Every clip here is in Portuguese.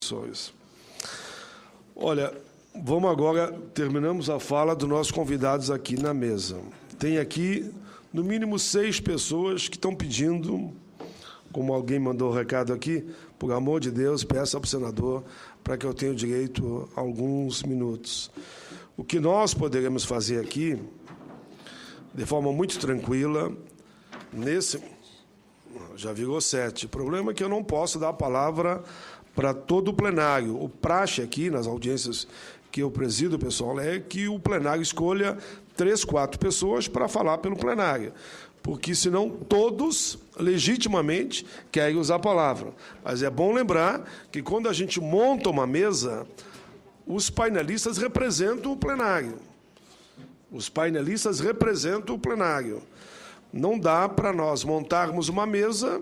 condições. Olha, vamos agora, terminamos a fala dos nossos convidados aqui na mesa. Tem aqui, no mínimo, 6 pessoas que estão pedindo, como alguém mandou o recado aqui, por amor de Deus, peça para o senador para que eu tenha direito a alguns minutos. O que nós poderemos fazer aqui, de forma muito tranquila, já virou 7. O problema é que eu não posso dar a palavra para todo o plenário. O praxe aqui, nas audiências que eu presido, pessoal, é que o plenário escolha 3, 4 pessoas para falar pelo plenário, porque, senão, todos, legitimamente, querem usar a palavra. Mas é bom lembrar que, quando a gente monta uma mesa, os painelistas representam o plenário. Os painelistas representam o plenário. Não dá para nós montarmos uma mesa,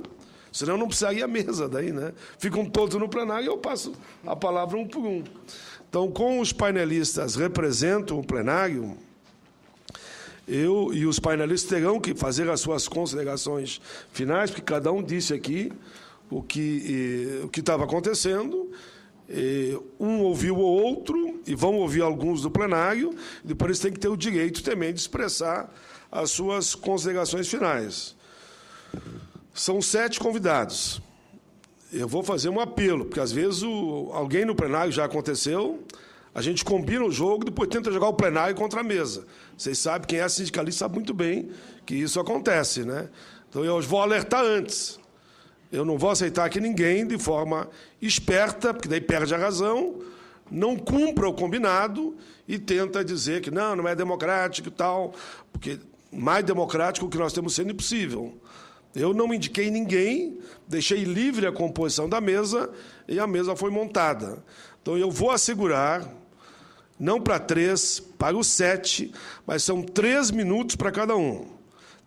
senão não precisaria mesa daí, né? Ficam todos no plenário e eu passo a palavra um por um. Então, com os painelistas representam o plenário, eu e os painelistas terão que fazer as suas considerações finais, porque cada um disse aqui o que estava acontecendo. Um ouviu o outro, e vão ouvir alguns do plenário, e depois eles têm que ter o direito também de expressar as suas considerações finais. São 7 convidados. Eu vou fazer um apelo, porque, às vezes, alguém no plenário já aconteceu, a gente combina o jogo, depois tenta jogar o plenário contra a mesa. Vocês sabem, quem é sindicalista sabe muito bem que isso acontece, né? Então, eu vou alertar antes. Eu não vou aceitar que ninguém, de forma esperta, porque daí perde a razão, não cumpra o combinado e tenta dizer que não é democrático e tal, porque mais democrático que nós temos sendo impossível. Eu não indiquei ninguém, deixei livre a composição da mesa e a mesa foi montada. Então, eu vou assegurar, não para 3, para os 7, mas são 3 minutos para cada um.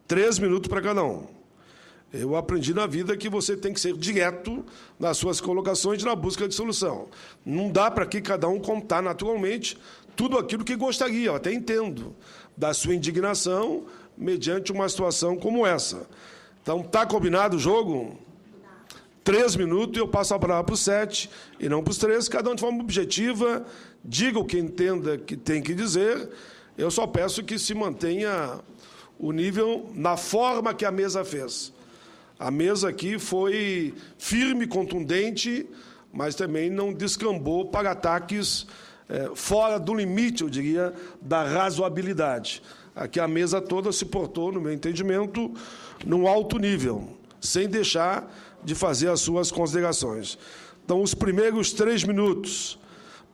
3 minutos para cada um. Eu aprendi na vida que você tem que ser direto nas suas colocações na busca de solução. Não dá para que cada um contar naturalmente tudo aquilo que gostaria, eu até entendo, da sua indignação mediante uma situação como essa. Então, está combinado o jogo? 3 minutos, e eu passo a palavra para os 7 e não para os 3, cada um de forma objetiva, diga o que entenda que tem que dizer. Eu só peço que se mantenha o nível na forma que a mesa fez. A mesa aqui foi firme, contundente, mas também não descambou para ataques fora do limite, eu diria, da razoabilidade. Aqui a mesa toda se portou, no meu entendimento, num alto nível, sem deixar de fazer as suas considerações. Então, os primeiros 3 minutos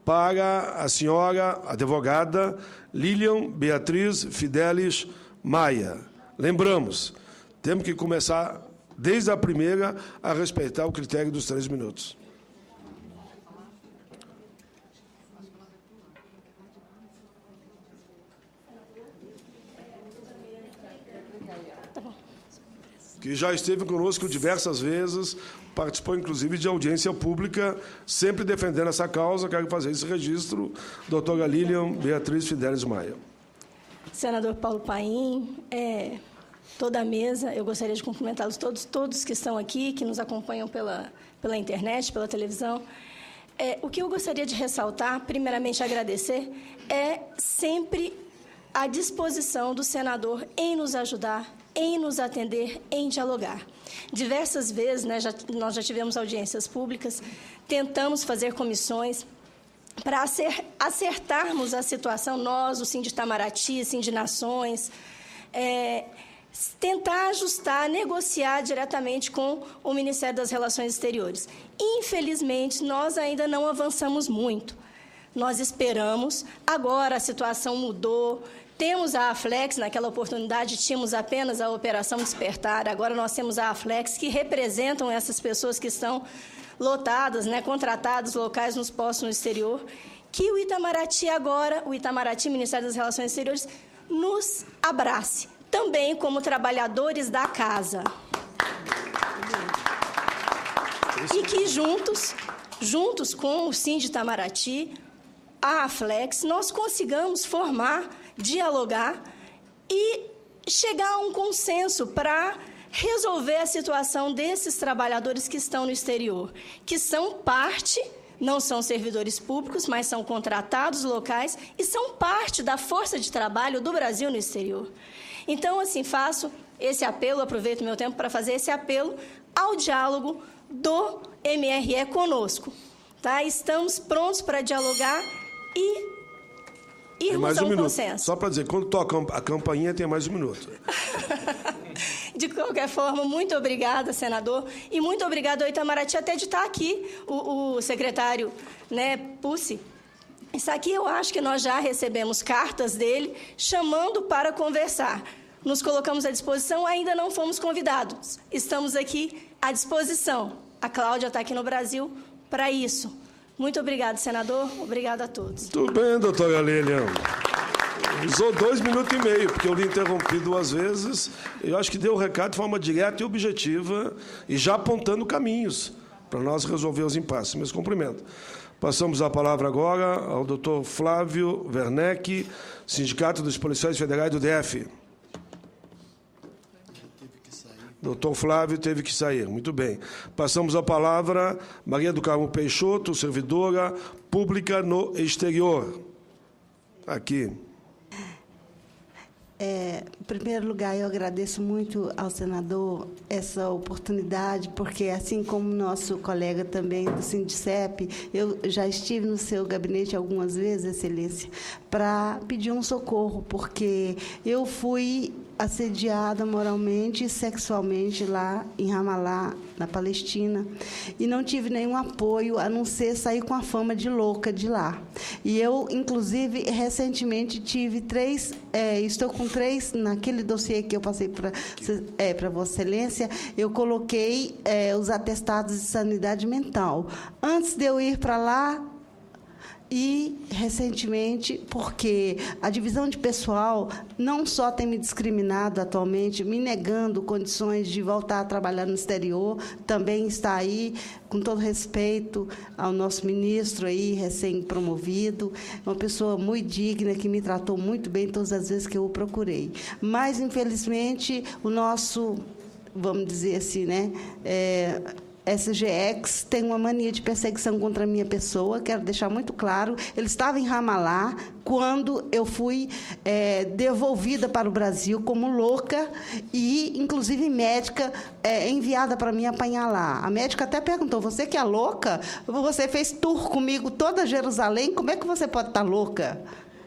para a senhora advogada Lilian Beatriz Fidelis Maia. Lembramos, temos que começar, desde a primeira, a respeitar o critério dos 3 minutos. Que já esteve conosco diversas vezes, participou, inclusive, de audiência pública, sempre defendendo essa causa. Quero fazer esse registro, doutora Lilian Beatriz Fidelis Maia. Senador Paulo Paim, toda a mesa, eu gostaria de cumprimentá-los todos que estão aqui, que nos acompanham pela internet, pela televisão. O que eu gostaria de ressaltar, primeiramente agradecer, é sempre a disposição do senador em nos ajudar, em nos atender, em dialogar. Diversas vezes, né, nós já tivemos audiências públicas, tentamos fazer comissões para acertarmos a situação, nós, o Sindi Itamaraty, Sindi Nações, tentar ajustar, negociar diretamente com o Ministério das Relações Exteriores. Infelizmente, nós ainda não avançamos muito. Nós esperamos, agora a situação mudou. Temos a Aflex, naquela oportunidade tínhamos apenas a Operação Despertar, agora nós temos a Aflex, que representam essas pessoas que estão lotadas, né, contratadas locais nos postos no exterior, que o Itamaraty agora, o Itamaraty, Ministério das Relações Exteriores, nos abrace, também como trabalhadores da casa. E que juntos com o Sindi Itamaraty, a Aflex, nós consigamos formar, dialogar e chegar a um consenso para resolver a situação desses trabalhadores que estão no exterior, que são parte não são servidores públicos, mas são contratados locais e são parte da força de trabalho do Brasil no exterior. Então, assim, faço esse apelo, aproveito meu tempo para fazer esse apelo ao diálogo do MRE conosco. Tá? Estamos prontos para dialogar e irmos a um consenso. Só para dizer, quando toca a campainha, tem mais 1 minuto. De qualquer forma, muito obrigada, senador, e muito obrigada ao Itamaraty até de estar aqui, o secretário, né, Pussi. Está aqui, eu acho que nós já recebemos cartas dele chamando para conversar. Nos colocamos à disposição, ainda não fomos convidados. Estamos aqui à disposição. A Cláudia está aqui no Brasil para isso. Muito obrigado, senador. Obrigada a todos. Tudo bem, doutora Lilian. Usou 2 minutos e meio, porque eu lhe interrompi 2 vezes. Eu acho que deu o recado de forma direta e objetiva e já apontando caminhos para nós resolver os impasses. Meus cumprimentos. Passamos a palavra agora ao doutor Flávio Werneck, Sindicato dos Policiais Federais do DF. Doutor Flávio teve que sair. Muito bem. Passamos a palavra a Maria do Carmo Peixoto, servidora pública no exterior. Aqui. Em primeiro lugar, eu agradeço muito ao senador essa oportunidade, porque, assim como nosso colega também do Sindicep, eu já estive no seu gabinete algumas vezes, Excelência, para pedir um socorro, porque eu fui assediada moralmente e sexualmente lá em Ramallah, na Palestina, e não tive nenhum apoio, a não ser sair com a fama de louca de lá. E eu, inclusive, recentemente tive 3, estou com 3, naquele dossiê que eu passei para Vossa Excelência, eu coloquei os atestados de sanidade mental. Antes de eu ir para lá, e, recentemente, porque a divisão de pessoal não só tem me discriminado atualmente, me negando condições de voltar a trabalhar no exterior, também está aí, com todo respeito ao nosso ministro aí, recém-promovido, uma pessoa muito digna, que me tratou muito bem todas as vezes que eu o procurei. Mas, infelizmente, o nosso, vamos dizer assim, né, SGX tem uma mania de perseguição contra a minha pessoa, quero deixar muito claro. Ele estava em Ramallah quando eu fui devolvida para o Brasil como louca e, inclusive, médica enviada para me apanhar lá. A médica até perguntou, você que é louca? Você fez tour comigo toda Jerusalém, como é que você pode estar louca?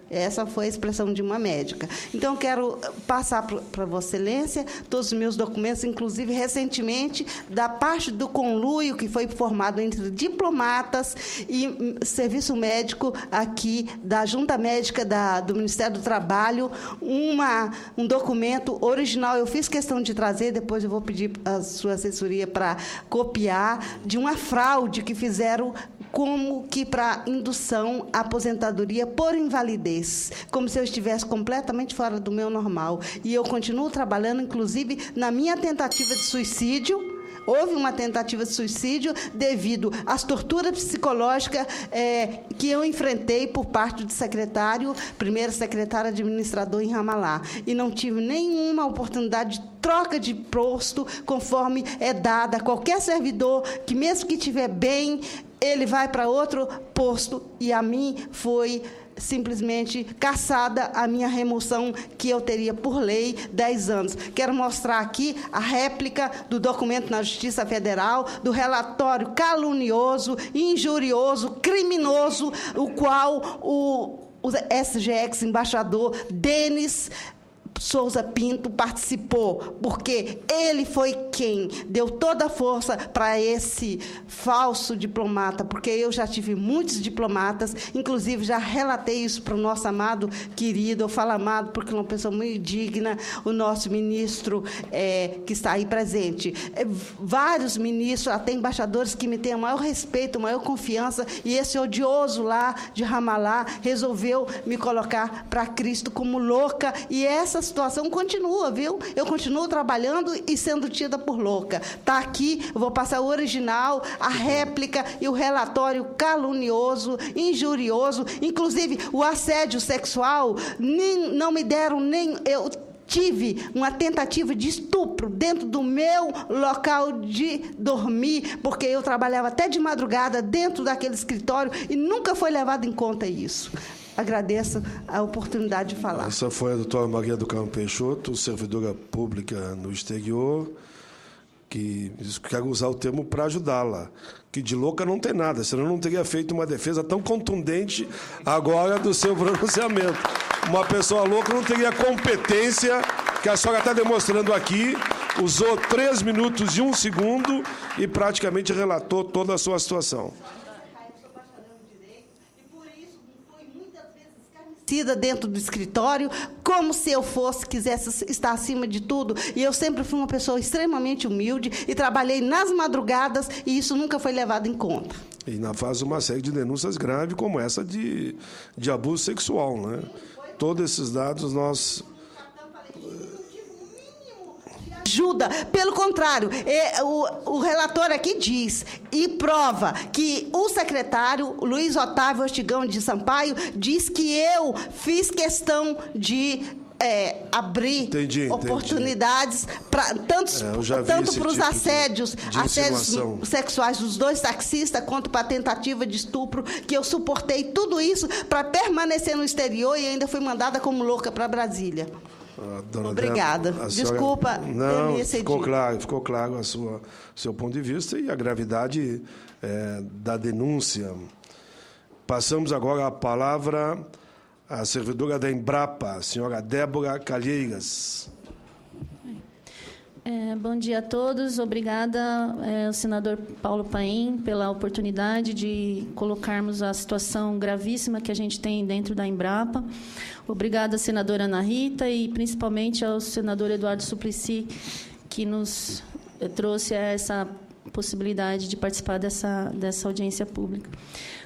Essa foi a expressão de uma médica. Então, quero passar para Vossa Excelência todos os meus documentos, inclusive, recentemente, da parte do conluio que foi formado entre diplomatas e serviço médico aqui da Junta Médica do Ministério do Trabalho, um documento original, eu fiz questão de trazer, depois eu vou pedir a sua assessoria para copiar, de uma fraude que fizeram como que para indução à aposentadoria por invalidez, como se eu estivesse completamente fora do meu normal. E eu continuo trabalhando, inclusive, na minha tentativa de suicídio. Houve uma tentativa de suicídio devido às torturas psicológicas que eu enfrentei por parte do secretário, primeiro secretário administrador em Ramallah. E não tive nenhuma oportunidade de troca de posto, conforme é dada a qualquer servidor, que mesmo que estiver bem, ele vai para outro posto, e a mim foi simplesmente cassada a minha remoção, que eu teria por lei 10 anos. Quero mostrar aqui a réplica do documento na Justiça Federal, do relatório calunioso, injurioso, criminoso, o qual o SGX embaixador Denis Souza Pinto participou, porque ele foi quem deu toda a força para esse falso diplomata, porque eu já tive muitos diplomatas, inclusive já relatei isso para o nosso amado querido, eu falo amado porque é uma pessoa muito digna, o nosso ministro que está aí presente. Vários ministros, até embaixadores que me têm o maior respeito, a maior confiança, e esse odioso lá de Ramallah resolveu me colocar para Cristo como louca, e essa situação continua, viu? Eu continuo trabalhando e sendo tida por louca. Está aqui, eu vou passar o original, a réplica e o relatório calunioso, injurioso, inclusive o assédio sexual, não me deram nem... tive uma tentativa de estupro dentro do meu local de dormir, porque eu trabalhava até de madrugada dentro daquele escritório e nunca foi levado em conta isso. Agradeço a oportunidade de falar. Essa foi a doutora Maria do Carmo Peixoto, servidora pública no exterior, que quero usar o termo para ajudá-la, que de louca não tem nada, senão não teria feito uma defesa tão contundente agora do seu pronunciamento. Uma pessoa louca não teria a competência que a senhora está demonstrando aqui, usou 3 minutos e 1 segundo e praticamente relatou toda a sua situação. Dentro do escritório, como se eu quisesse estar acima de tudo. E eu sempre fui uma pessoa extremamente humilde e trabalhei nas madrugadas e isso nunca foi levado em conta. E ainda faz uma série de denúncias graves como essa de abuso sexual, né? Todos esses dados nós... Ajuda, pelo contrário, o relator aqui diz e prova que o secretário Luiz Otávio Ortigão de Sampaio diz que eu fiz questão de abrir oportunidades para tanto para os assédios sexuais dos 2 taxistas quanto para a tentativa de estupro, que eu suportei tudo isso para permanecer no exterior e ainda fui mandada como louca para Brasília. Obrigada. Desculpa ter me excedido. Ficou claro o seu ponto de vista e a gravidade da denúncia. Passamos agora a palavra à servidora da Embrapa, a senhora Débora Calheiras. Bom dia a todos. Obrigada, ao senador Paulo Paim, pela oportunidade de colocarmos a situação gravíssima que a gente tem dentro da Embrapa. Obrigada, senadora Ana Rita, e principalmente ao senador Eduardo Suplicy, que nos trouxe essa possibilidade de participar dessa audiência pública.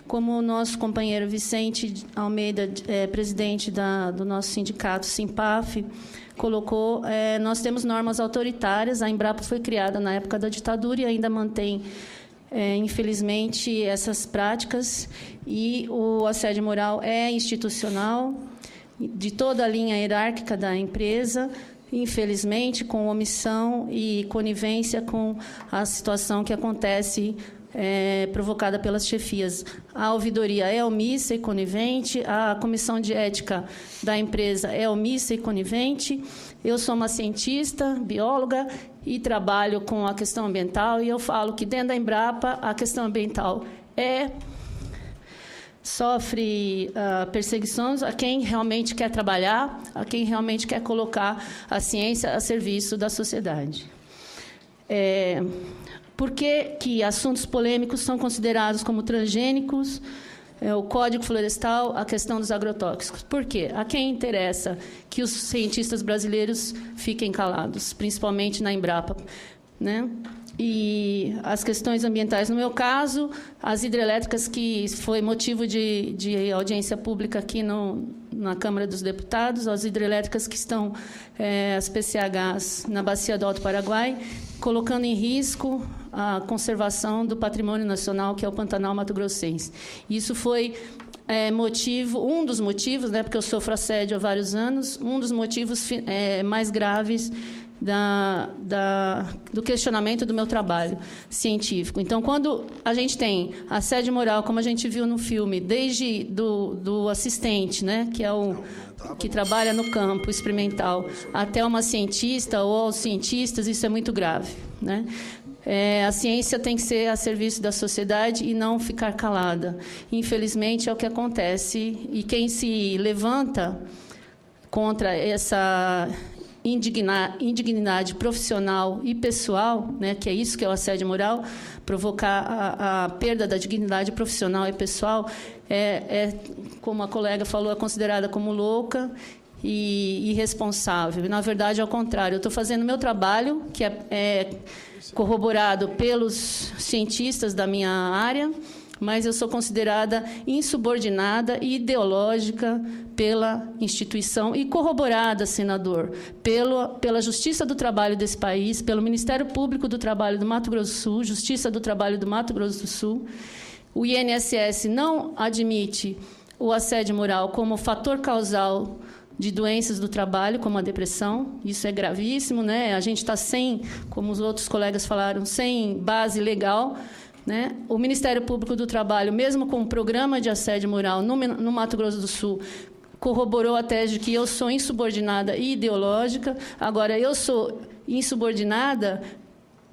Como o nosso companheiro Vicente Almeida, presidente do nosso sindicato Simpaf, colocou, nós temos normas autoritárias. A Embrapa foi criada na época da ditadura e ainda mantém, infelizmente, essas práticas. E o assédio moral é institucional, de toda a linha hierárquica da empresa, infelizmente, com omissão e conivência com a situação que acontece provocada pelas chefias. A ouvidoria é omissa e conivente, a comissão de ética da empresa é omissa e conivente. Eu sou uma cientista, bióloga, e trabalho com a questão ambiental, e eu falo que dentro da Embrapa a questão ambiental sofre perseguições a quem realmente quer trabalhar, a quem realmente quer colocar a ciência a serviço da sociedade. Por que assuntos polêmicos são considerados como transgênicos? O Código Florestal, a questão dos agrotóxicos. Por quê? A quem interessa que os cientistas brasileiros fiquem calados, principalmente na Embrapa, né? E as questões ambientais, no meu caso, as hidrelétricas, que foi motivo de audiência pública aqui na Câmara dos Deputados, as hidrelétricas que estão, as PCHs, na Bacia do Alto Paraguai, colocando em risco a conservação do patrimônio nacional, que é o Pantanal mato-grossense. Isso foi um dos motivos, né, porque eu sofro assédio há vários anos, um dos motivos mais graves do questionamento do meu trabalho científico. Então, quando a gente tem assédio moral, como a gente viu no filme, desde do assistente, né, que é que trabalha no campo experimental, até uma cientista ou aos cientistas, isso é muito grave, né? A ciência tem que ser a serviço da sociedade e não ficar calada. Infelizmente, é o que acontece. E quem se levanta contra essa indignidade profissional e pessoal, né, que é isso que é o assédio moral, provocar a perda da dignidade profissional e pessoal, como a colega falou, é considerada como louca e irresponsável. Na verdade, ao contrário, eu estou fazendo o meu trabalho, que é corroborado pelos cientistas da minha área, mas eu sou considerada insubordinada e ideológica pela instituição e corroborada, senador, pela Justiça do Trabalho desse país, pelo Ministério Público do Trabalho do Mato Grosso do Sul, Justiça do Trabalho do Mato Grosso do Sul. O INSS não admite o assédio moral como fator causal de doenças do trabalho, como a depressão. Isso é gravíssimo, né? A gente está sem, como os outros colegas falaram, sem base legal, né? O Ministério Público do Trabalho, mesmo com o programa de assédio moral no Mato Grosso do Sul, corroborou a tese de que eu sou insubordinada e ideológica. Agora, eu sou insubordinada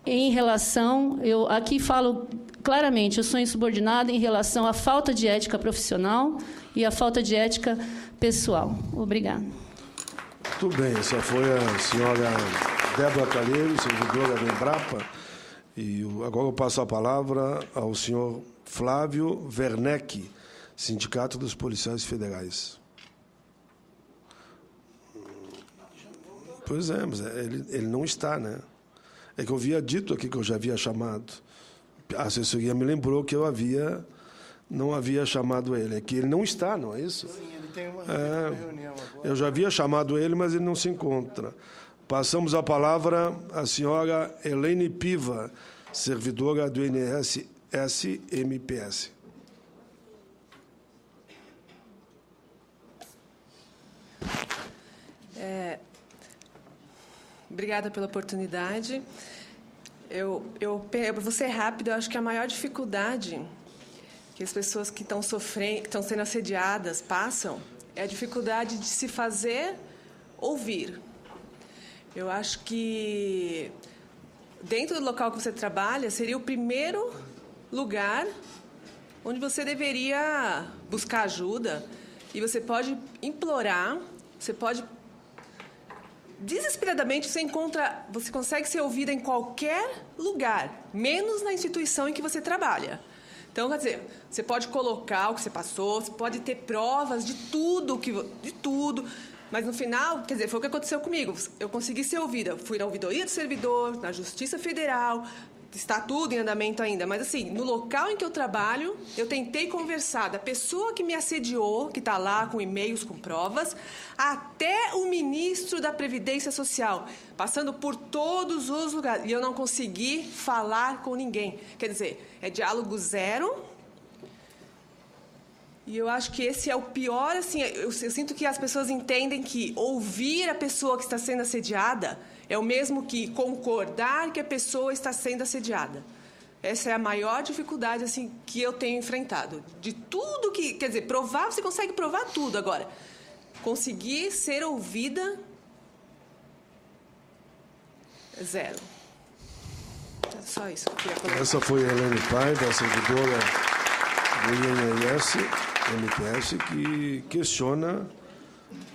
em relação... Eu aqui falo claramente, eu sou insubordinada em relação à falta de ética profissional e à falta de ética pessoal. Obrigada. Muito bem, essa foi a senhora Débora Calheiro, servidora da Embrapa. E agora eu passo a palavra ao senhor Flávio Werneck, Sindicato dos Policiais Federais. Pois é, mas ele não está, né? É que eu havia dito aqui que eu já havia chamado. A assessoria me lembrou que eu não havia chamado ele. É que ele não está, não é isso? Sim, ele tem uma reunião agora. Eu já havia chamado ele, mas ele não se encontra. Passamos a palavra à senhora Helene Piva, servidora do INSS-MPS. Obrigada pela oportunidade. Eu vou ser rápida. Eu acho que a maior dificuldade que as pessoas que estão sofrendo, que estão sendo assediadas, passam, é a dificuldade de se fazer ouvir. Eu acho que dentro do local que você trabalha seria o primeiro lugar onde você deveria buscar ajuda, e você pode implorar, você pode desesperadamente, você consegue ser ouvida em qualquer lugar, menos na instituição em que você trabalha. Então, quer dizer, você pode colocar o que você passou, você pode ter provas de tudo, mas no final, quer dizer, foi o que aconteceu comigo. Eu consegui ser ouvida, fui na ouvidoria do servidor, na Justiça Federal, está tudo em andamento ainda, mas assim, no local em que eu trabalho, eu tentei conversar da pessoa que me assediou, que está lá com e-mails, com provas, até o ministro da Previdência Social, passando por todos os lugares, e eu não consegui falar com ninguém. Quer dizer, é diálogo zero, e eu acho que esse é o pior, assim, eu sinto que as pessoas entendem que ouvir a pessoa que está sendo assediada é o mesmo que concordar que a pessoa está sendo assediada. Essa é a maior dificuldade, assim, que eu tenho enfrentado. De tudo que... Quer dizer, provar, você consegue provar tudo. Agora, conseguir ser ouvida, zero. É só isso que eu queria colocar. Essa foi a Helene Paiva, a servidora do INSS-MPS, que questiona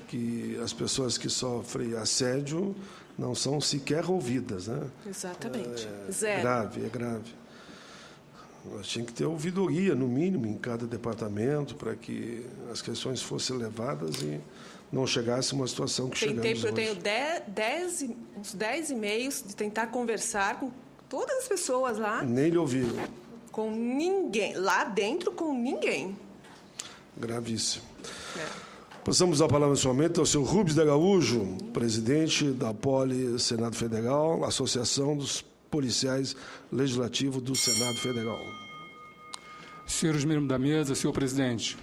que as pessoas que sofrem assédio não são sequer ouvidas, né? Exatamente. Zero. É grave. Nós tinha que ter ouvidoria, no mínimo, em cada departamento, para que as questões fossem levadas e não chegasse uma situação que chegamos hoje. Eu tenho uns 10 e-mails de tentar conversar com todas as pessoas lá. Nem lhe ouviram. Com ninguém. Lá dentro, com ninguém. Gravíssimo. Passamos a palavra nesse momento ao senhor Rubens de Araújo, presidente da Poli Senado Federal, Associação dos Policiais Legislativos do Senado Federal. Senhores membros da mesa, senhor presidente,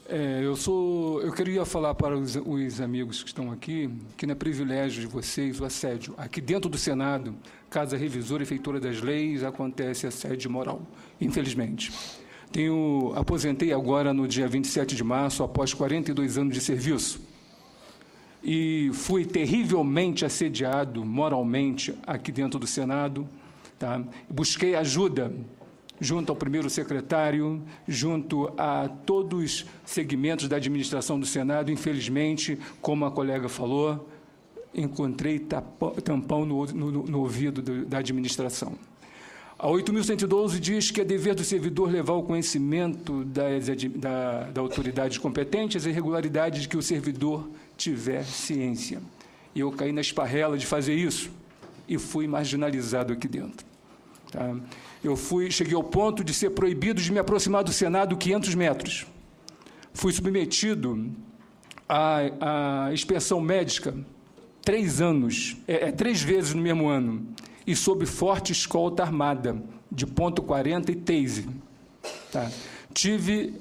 eu queria falar para os amigos que estão aqui que não é privilégio de vocês o assédio. Aqui dentro do Senado, Casa Revisora e Feitora das Leis, acontece assédio moral, infelizmente. Aposentei agora no dia 27 de março, após 42 anos de serviço. E fui terrivelmente assediado moralmente aqui dentro do Senado. Tá? Busquei ajuda junto ao primeiro secretário, junto a todos os segmentos da administração do Senado. Infelizmente, como a colega falou, encontrei tampão no ouvido da administração. A 8.112 diz que é dever do servidor levar ao conhecimento da autoridade competente as irregularidades de que o servidor tiver ciência. E eu caí na esparrela de fazer isso e fui marginalizado aqui dentro. Tá? Cheguei ao ponto de ser proibido de me aproximar do Senado 500 metros. Fui submetido à inspeção médica 3 anos, 3 vezes no mesmo ano, e sob forte escolta armada, de .40 e tase. Tá? Tive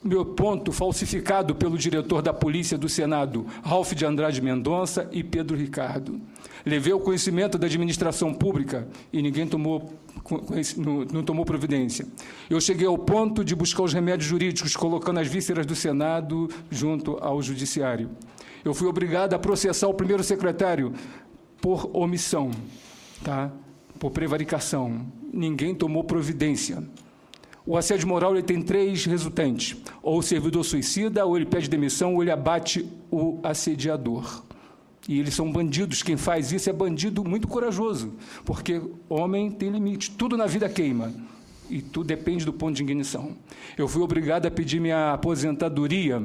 meu ponto falsificado pelo diretor da Polícia do Senado, Ralph de Andrade Mendonça e Pedro Ricardo. Levei ao conhecimento da administração pública e ninguém não tomou providência. Eu cheguei ao ponto de buscar os remédios jurídicos, colocando as vísceras do Senado junto ao Judiciário. Eu fui obrigado a processar o primeiro secretário por omissão, tá? Por prevaricação. Ninguém tomou providência. O assédio moral ele tem 3 resultantes. Ou o servidor suicida, ou ele pede demissão, ou ele abate o assediador. E eles são bandidos. Quem faz isso é bandido muito corajoso, porque homem tem limite. Tudo na vida queima. E tudo depende do ponto de ignição. Eu fui obrigado a pedir minha aposentadoria,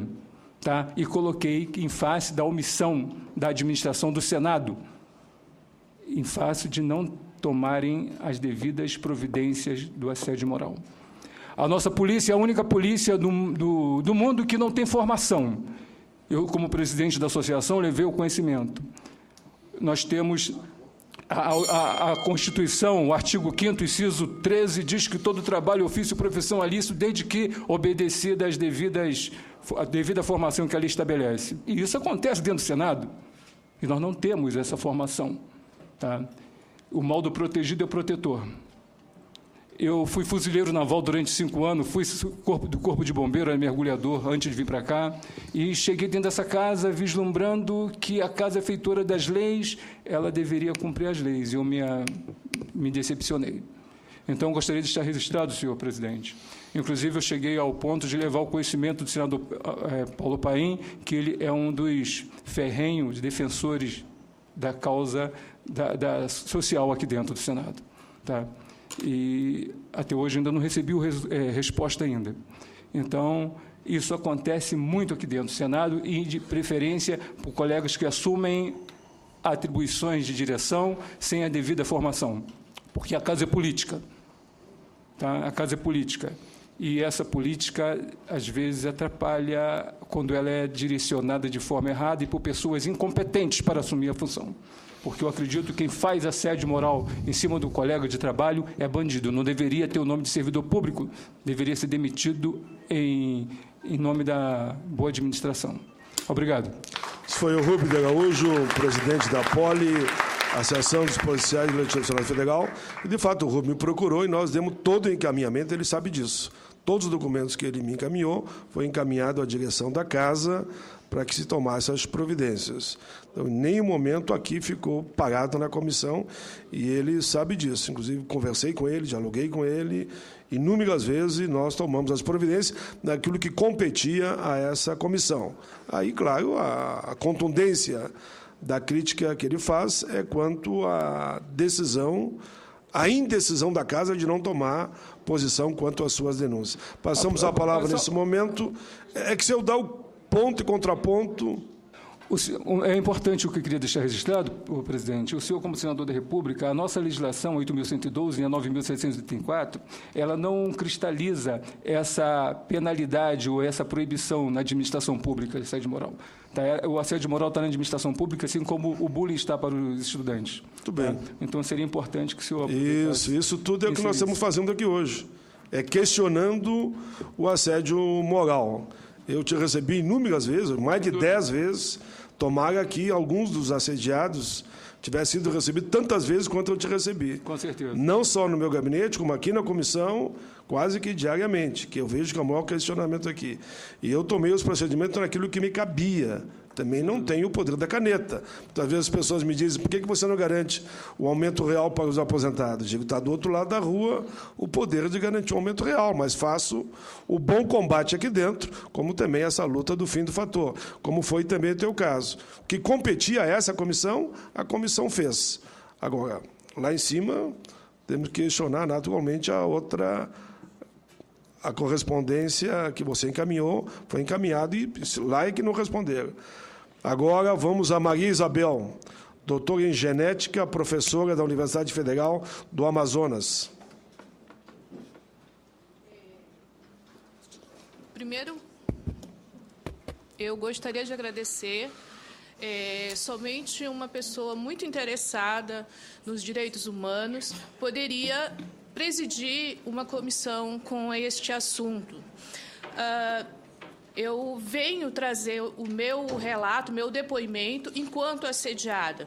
tá? E coloquei em face da omissão da administração do Senado, em face de não tomarem as devidas providências do assédio moral. A nossa polícia é a única polícia do mundo que não tem formação. Eu, como presidente da associação, levei o conhecimento. Nós temos a Constituição, o artigo 5º, inciso 13, diz que todo trabalho, ofício e profissão é lícito, desde que obedecida a devida formação que a lei estabelece. E isso acontece dentro do Senado. E nós não temos essa formação. Tá? O mal do protegido é o protetor. Eu fui fuzileiro naval durante 5 anos, fui do corpo de bombeiro, era mergulhador antes de vir para cá, e cheguei dentro dessa casa vislumbrando que a casa é feitora das leis, ela deveria cumprir as leis, e eu me decepcionei. Então, gostaria de estar registrado, senhor presidente. Inclusive, eu cheguei ao ponto de levar o conhecimento do senador Paulo Paim, que ele é um dos ferrenhos defensores da causa social aqui dentro do Senado. Tá? E até hoje ainda não recebi resposta ainda. Então, isso acontece muito aqui dentro do Senado e, de preferência, por colegas que assumem atribuições de direção sem a devida formação, porque a casa é política. Tá? A casa é política. E essa política, às vezes, atrapalha quando ela é direcionada de forma errada e por pessoas incompetentes para assumir a função. Porque eu acredito que quem faz assédio moral em cima do colega de trabalho é bandido. Não deveria ter o nome de servidor público, deveria ser demitido em nome da boa administração. Obrigado. Esse foi o Rubem de Araújo, presidente da Poli, Associação dos Policiais do Legislativo Nacional Federal. E, de fato, o Rubem me procurou e nós demos todo o encaminhamento, ele sabe disso. Todos os documentos que ele me encaminhou foi encaminhado à direção da casa para que se tomasse as providências. Então, em nenhum momento aqui ficou parado na comissão e ele sabe disso. Inclusive, conversei com ele, dialoguei com ele inúmeras vezes e nós tomamos as providências naquilo que competia a essa comissão. Aí, claro, a contundência da crítica que ele faz é quanto à decisão, a indecisão da casa de não tomar posição quanto às suas denúncias. Passamos a palavra nesse momento. É que se eu dar o ponto e contraponto... É importante o que eu queria deixar registrado, presidente. O senhor, como senador da República, a nossa legislação 8.112 e a 9.734, ela não cristaliza essa penalidade ou essa proibição na administração pública de assédio moral. Tá? O assédio moral está na administração pública, assim como o bullying está para os estudantes. Muito bem. Tá? Então, seria importante que o senhor... Isso tudo é o que nós estamos fazendo aqui hoje. É questionando o assédio moral. Eu te recebi inúmeras vezes, mais de 10 vezes. Tomara que alguns dos assediados tivessem sido recebidos tantas vezes quanto eu te recebi. Com certeza. Não só no meu gabinete, como aqui na comissão, quase que diariamente, que eu vejo que é o maior questionamento aqui. E eu tomei os procedimentos naquilo que me cabia. Também não tenho o poder da caneta. Muitas vezes as pessoas me dizem, por que você não garante o aumento real para os aposentados? Digo, está do outro lado da rua o poder de garantir um aumento real, mas faço o bom combate aqui dentro, como também essa luta do fim do fator, como foi também o teu caso. O que competia a essa comissão, a comissão fez. Agora, lá em cima, temos que questionar naturalmente a correspondência que você encaminhou, foi encaminhado e lá é que não responderam. Agora vamos a Maria Isabel, doutora em genética, professora da Universidade Federal do Amazonas. Primeiro, eu gostaria de agradecer. Somente uma pessoa muito interessada nos direitos humanos poderia presidir uma comissão com este assunto. eu venho trazer o meu relato, o meu depoimento enquanto assediada.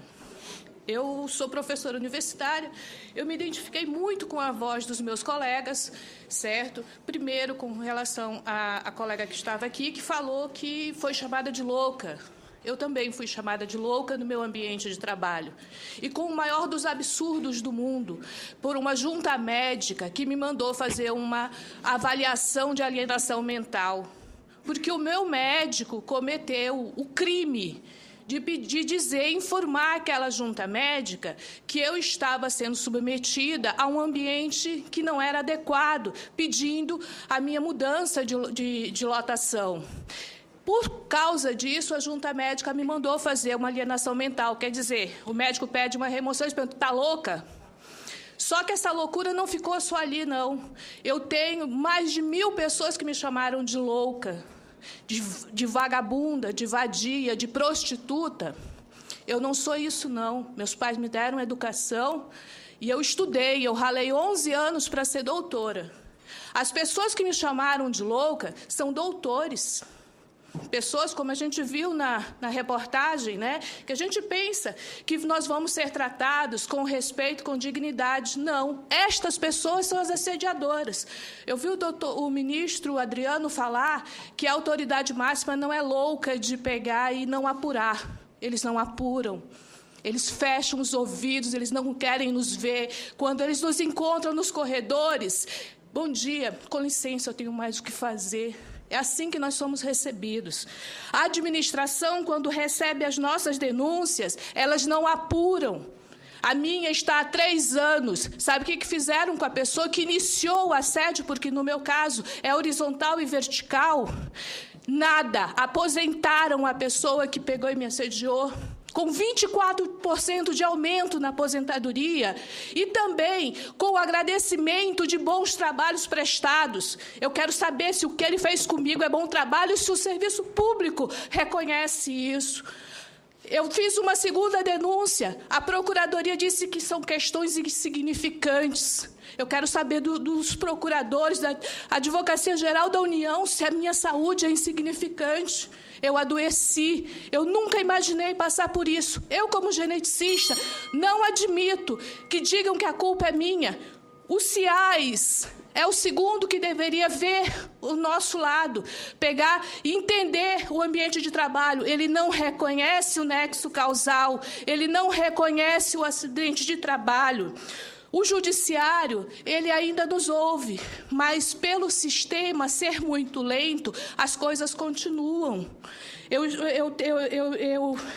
Eu sou professora universitária, eu me identifiquei muito com a voz dos meus colegas, certo? Primeiro, com relação à colega que estava aqui, que falou que foi chamada de louca. Eu também fui chamada de louca no meu ambiente de trabalho. E com o maior dos absurdos do mundo, por uma junta médica que me mandou fazer uma avaliação de alienação mental. Porque o meu médico cometeu o crime de informar aquela junta médica que eu estava sendo submetida a um ambiente que não era adequado, pedindo a minha mudança de lotação. Por causa disso, a junta médica me mandou fazer uma alienação mental. Quer dizer, o médico pede uma remoção e pergunta: está louca? Só que essa loucura não ficou só ali, não. Eu tenho mais de 1000 pessoas que me chamaram de louca, de vagabunda, de vadia, de prostituta. Eu não sou isso, não. Meus pais me deram educação e eu estudei. Eu ralei 11 anos para ser doutora. As pessoas que me chamaram de louca são doutores. Pessoas, como a gente viu na reportagem, né, que a gente pensa que nós vamos ser tratados com respeito, com dignidade. Não, estas pessoas são as assediadoras. Eu vi o ministro Adriano falar que a autoridade máxima não é louca de pegar e não apurar. Eles não apuram. Eles fecham os ouvidos, eles não querem nos ver. Quando eles nos encontram nos corredores, bom dia, com licença, eu tenho mais o que fazer. É assim que nós somos recebidos. A administração, quando recebe as nossas denúncias, elas não apuram. A minha está há 3 anos. Sabe o que fizeram com a pessoa que iniciou o assédio? Porque, no meu caso, é horizontal e vertical. Nada. Aposentaram a pessoa que pegou e me assediou, com 24% de aumento na aposentadoria e também com o agradecimento de bons trabalhos prestados. Eu quero saber se o que ele fez comigo é bom trabalho e se o serviço público reconhece isso. Eu fiz uma segunda denúncia. A Procuradoria disse que são questões insignificantes. Eu quero saber dos procuradores da Advocacia Geral da União se a minha saúde é insignificante. Eu adoeci. Eu nunca imaginei passar por isso. Eu, como geneticista, não admito que digam que a culpa é minha. O CIAS é o segundo que deveria ver o nosso lado, pegar e entender o ambiente de trabalho. Ele não reconhece o nexo causal, ele não reconhece o acidente de trabalho. O judiciário, ele ainda nos ouve, mas pelo sistema ser muito lento, as coisas continuam. Eu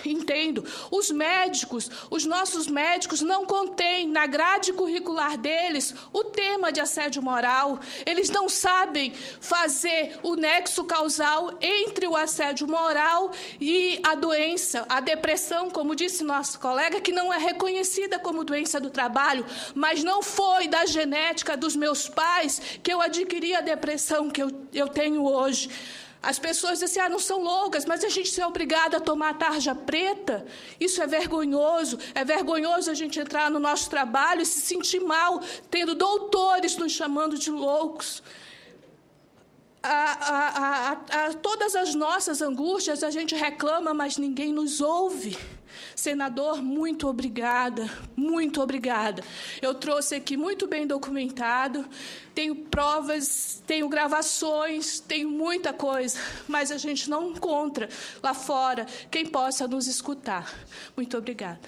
entendo. Os médicos, os nossos médicos não contêm na grade curricular deles o tema de assédio moral. Eles não sabem fazer o nexo causal entre o assédio moral e a doença, a depressão, como disse nosso colega, que não é reconhecida como doença do trabalho, mas não foi da genética dos meus pais que eu adquiri a depressão que eu tenho hoje. As pessoas dizem assim, não são loucas, mas a gente é obrigada a tomar tarja preta. Isso é vergonhoso. É vergonhoso a gente entrar no nosso trabalho e se sentir mal, tendo doutores nos chamando de loucos. Todas as nossas angústias a gente reclama, mas ninguém nos ouve. Senador, muito obrigada, muito obrigada. Eu trouxe aqui muito bem documentado, tenho provas, tenho gravações, tenho muita coisa, mas a gente não encontra lá fora quem possa nos escutar. Muito obrigada.